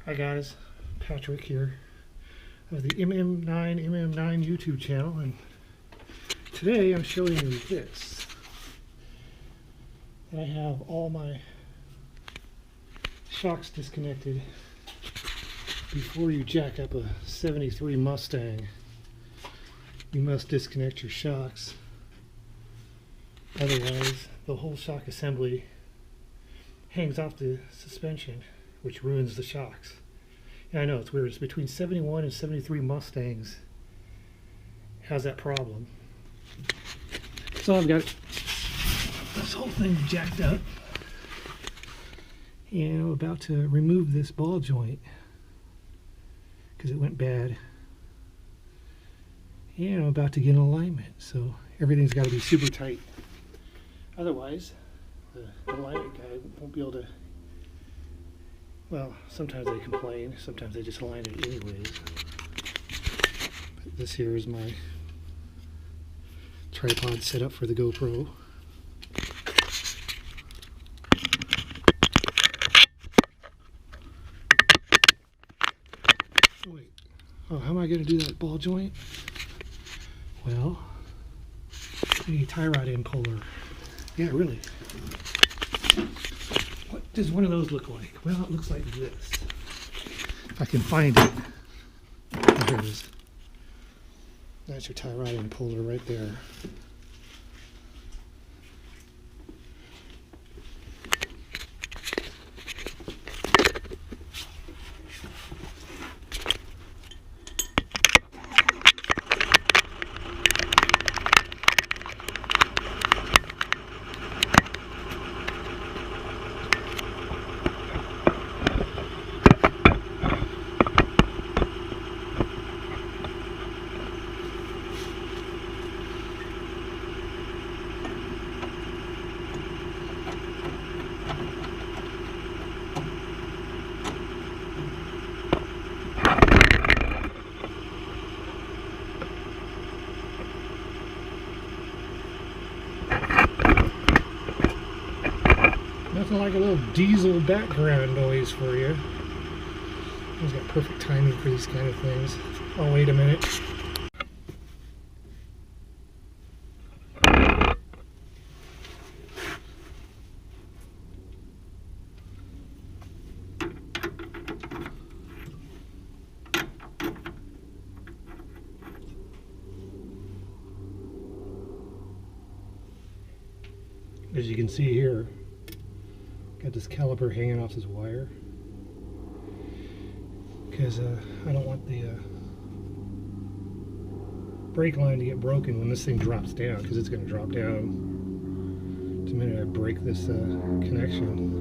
Hi guys, Patrick here of the MM9 YouTube channel, and today I'm showing you this. I have all my shocks disconnected. Before you jack up a 73 Mustang, you must disconnect your shocks. Otherwise, the whole shock assembly hangs off the suspension, which ruins the shocks. And I know it's weird. It's between 71 and 73 Mustangs has that problem. So I've got this whole thing jacked up, and I'm about to remove this ball joint because it went bad. And I'm about to get in alignment, so everything's got to be super tight. Otherwise, the alignment guy won't be able to. Well, sometimes they complain, sometimes they just align it anyways. But this here is my tripod set up for the GoPro. Wait, oh, how am I going to do that ball joint? Well, I need a tie rod end puller. Yeah, really. What does one of those look like? Well, it looks like this. If I can find it. There it is. That's your tie rod end puller right there. Nothing like a little diesel background noise for you. He's got perfect timing for these kind of things. Oh, wait a minute. As you can see here, got this caliper hanging off this wire because I don't want the brake line to get broken when this thing drops down, because it's going to drop down the minute I break this connection.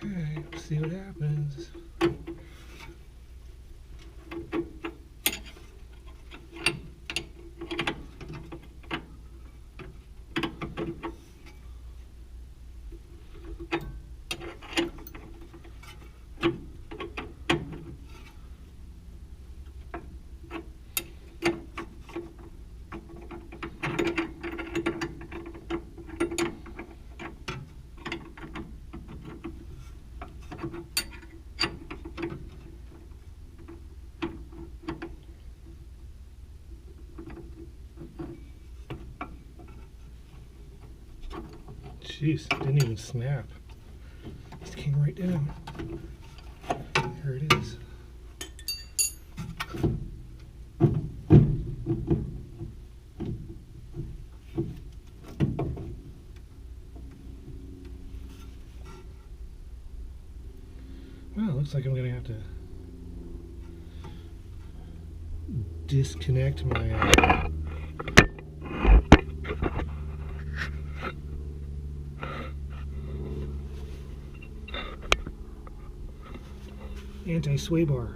Okay, let's see what happens. Jeez, it didn't even snap. Just came right down. There it is. Looks like I'm going to have to disconnect my anti-sway bar.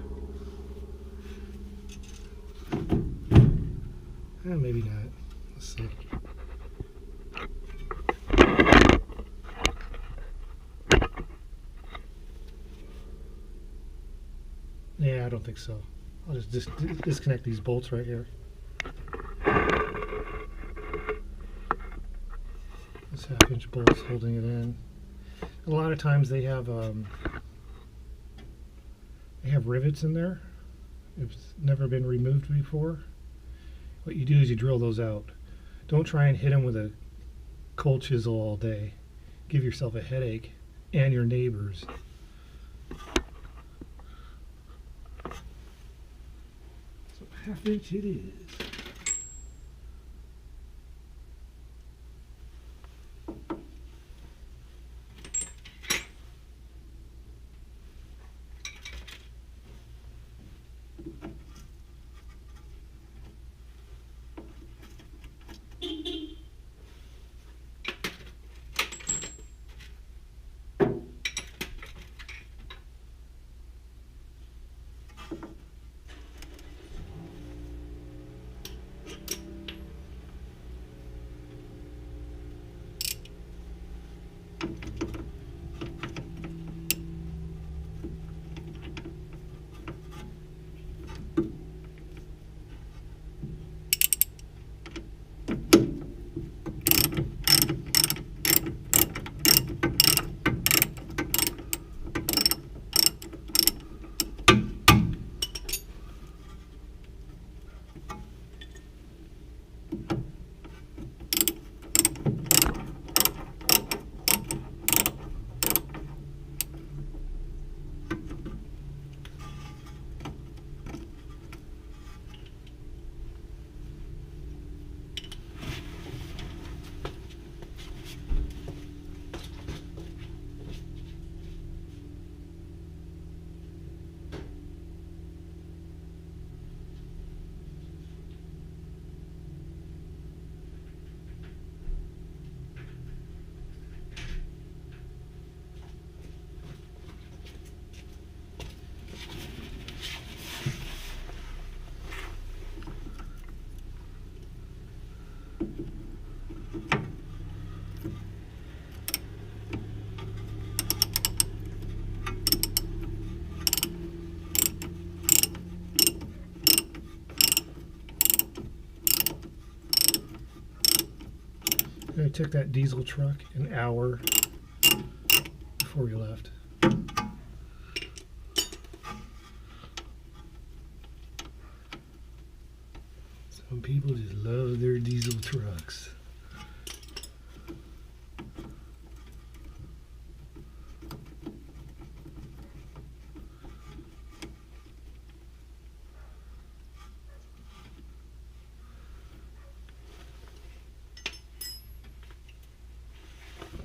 Maybe not. Let's see. Yeah, I don't think so. I'll just disconnect these bolts right here. This 1/2-inch bolts holding it in. A lot of times they have rivets in there. It's never been removed before. What you do is you drill those out. Don't try and hit them with a cold chisel all day. Give yourself a headache and your neighbors. So 1/2-inch it is. I took that diesel truck an hour before we left. Some people just love their diesel trucks.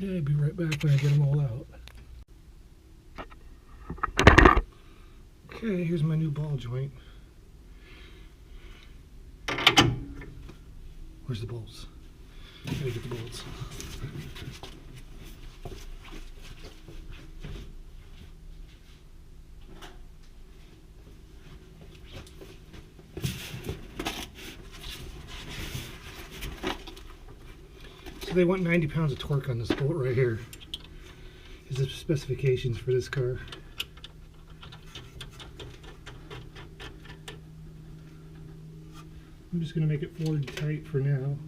Yeah, I'll be right back when I get them all out. Okay, here's my new ball joint. Where's the bolts? Gotta get the bolts. So they want 90 pounds of torque on this bolt right here. Is the specifications for this car. I'm just going to make it forward tight for now.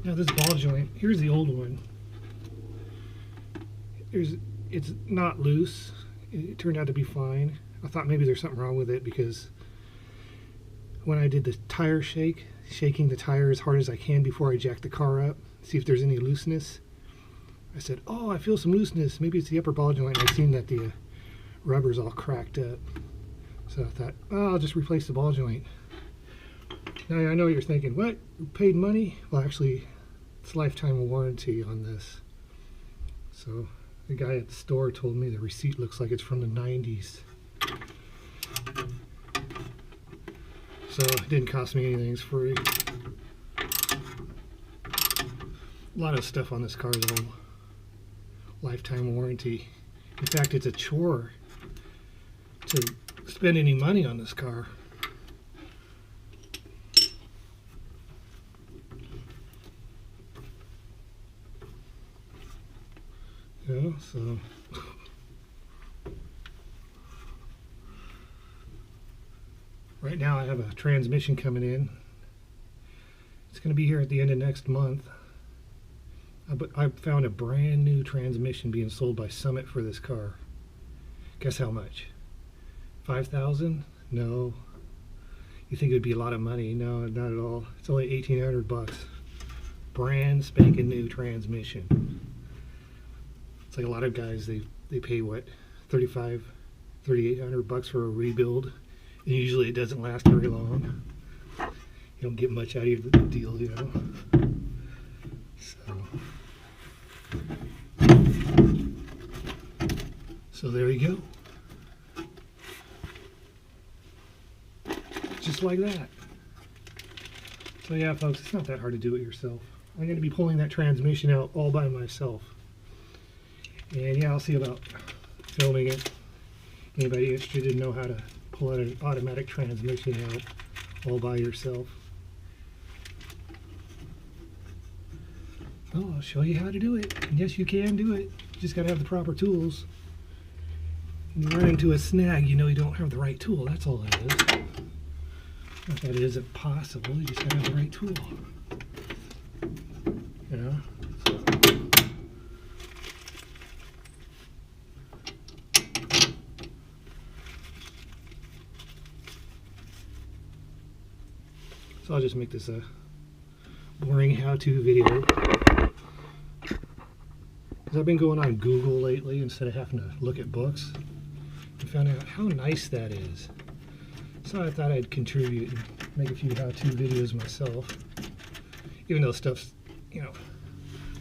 Now this ball joint, here's the old one. It's not loose. It turned out to be fine. I thought maybe there's something wrong with it because when I did the tire shaking the tire as hard as I can before I jack the car up, see if there's any looseness, I said, oh, I feel some looseness. Maybe it's the upper ball joint. I've seen that the rubber's all cracked up. So I thought, oh, I'll just replace the ball joint. Now I know you're thinking, what? You paid money? Well, actually, it's lifetime warranty on this. So the guy at the store told me the receipt looks like it's from the 90s. So it didn't cost me anything. It's free. A lot of stuff on this car is all lifetime warranty. In fact, it's a chore to spend any money on this car. Yeah, so right now I have a transmission coming in. It's going to be here at the end of next month. But I found a brand new transmission being sold by Summit for this car. Guess how much? $5,000? No. You think it would be a lot of money? No, not at all. It's only $1,800. Brand spanking new transmission. It's like a lot of guys, they pay what, $3,800 for a rebuild, and usually it doesn't last very long. You don't get much out of the deal, you know. So there you go. Just like that. So yeah, folks, it's not that hard to do it yourself. I'm going to be pulling that transmission out all by myself. And yeah, I'll see about filming it. Anybody interested to know how to pull out an automatic transmission out all by yourself? Oh, I'll show you how to do it. And yes, you can do it. You just got to have the proper tools. When you run into a snag, you know you don't have the right tool. That's all it is. Not that it isn't possible. You just got to have the right tool. You know? So I'll just make this a boring how-to video. Because I've been going on Google lately instead of having to look at books. And found out how nice that is. So I thought I'd contribute and make a few how-to videos myself. Even though stuff's, you know,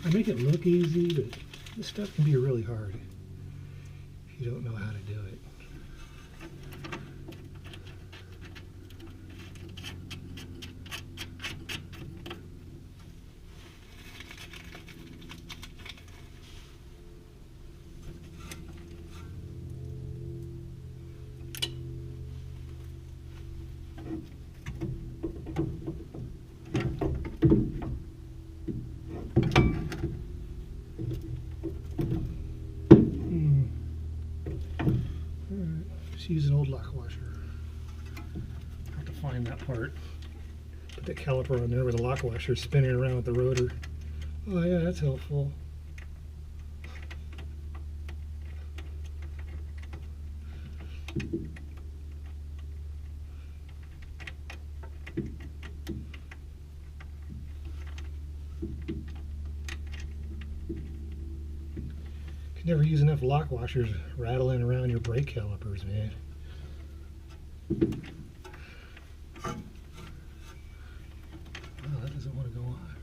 I make it look easy, but this stuff can be really hard if you don't know how to do it. Use an old lock washer. I have to find that part. Put that caliper on there where the lock washer is spinning around with the rotor. Oh yeah, that's helpful. Could never use enough lock washers rattling around your brake calipers, man. Oh, that doesn't want to go on.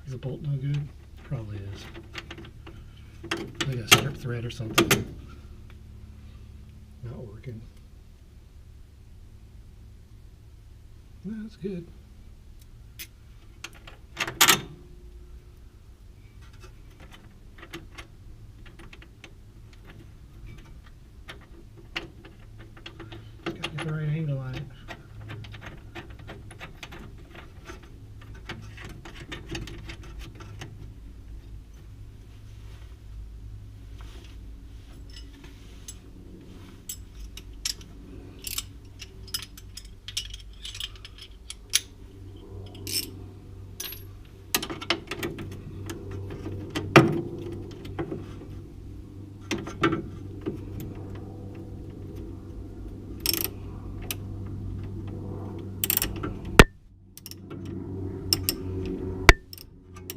Is the bolt no good? Probably is. I got a strip thread or something. Not working. No, that's good. The right angle on it.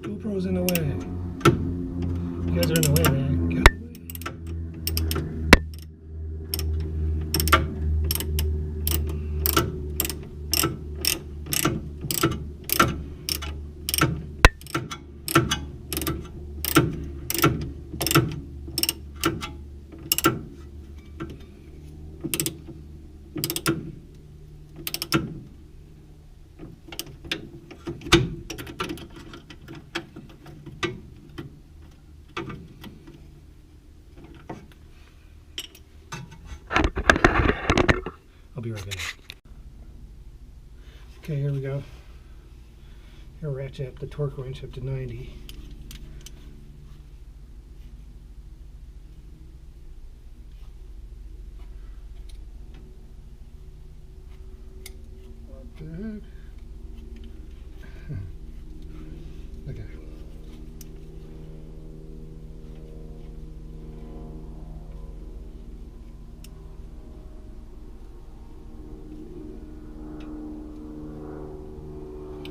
GoPro's in the way. You guys are in the way, man. Get out of the way. I'll be right back. Okay, here we go. Here we're at the torque wrench up to 90. What the heck? Okay.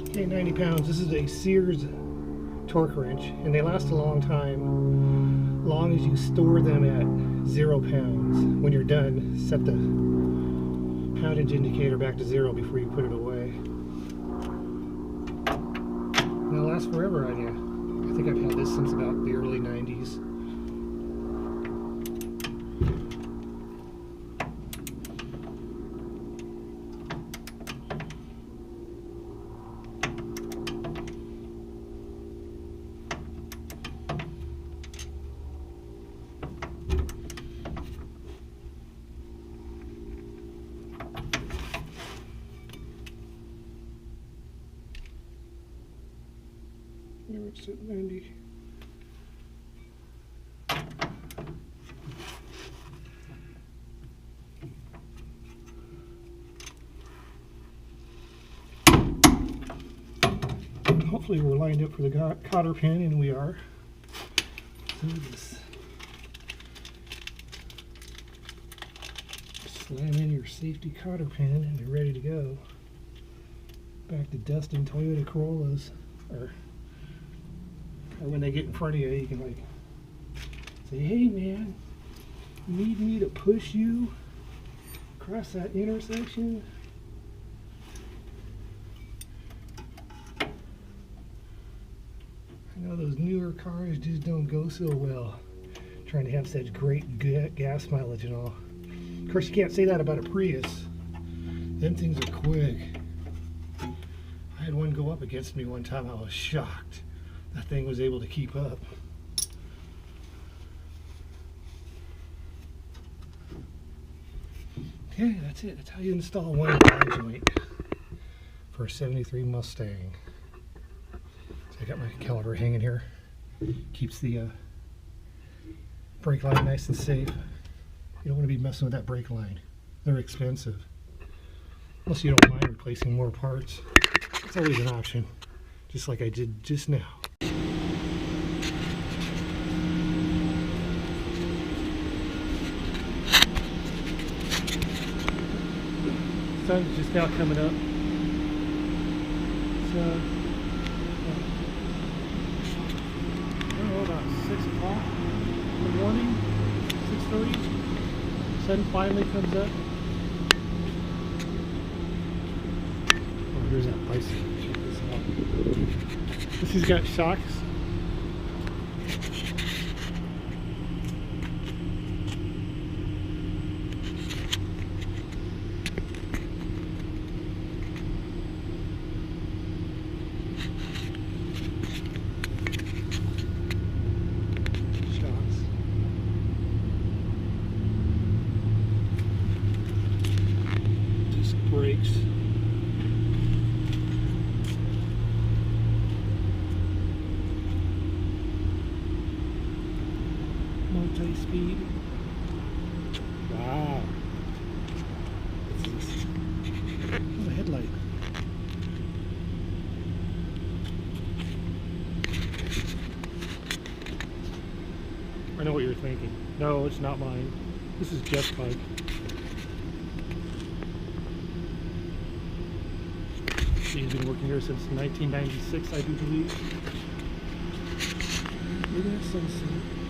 Okay, 90 pounds. This is a Sears torque wrench, and they last a long time, long as you store them at 0 pounds. When you're done, set the poundage indicator back to 0 before you put it away. And it'll last forever on you. I think I've had this since about the early 90s. Here it's at 90. Hopefully we're lined up for the cotter pin, and we are. So just slam in your safety cotter pin and you're ready to go. Back to dusting Toyota Corollas, or when they get in front of you, you can like say, "Hey man, you need me to push you across that intersection?" I know those newer cars just don't go so well, trying to have such great gas mileage and all. Of course, you can't say that about a Prius. Them things are quick. I had one go up against me one time. I was shocked. That thing was able to keep up. Okay, that's it. That's how you install one ball joint for a 73 Mustang. So I got my caliper hanging here. Keeps the brake line nice and safe. You don't want to be messing with that brake line. They're expensive. Unless you don't mind replacing more parts. It's always an option. Just like I did just now. Sun's just now coming up. So, I don't know, about 6 o'clock in the morning, 6:30. Sun finally comes up. Oh, here's that bicycle. Check this out. This has got shocks. Brakes. Multi-speed. Wow. What's this? Oh, a headlight. I know what you're thinking. No, it's not mine. This is Jeff's bike. He's been working here since 1996, I do believe. Look at that sunset.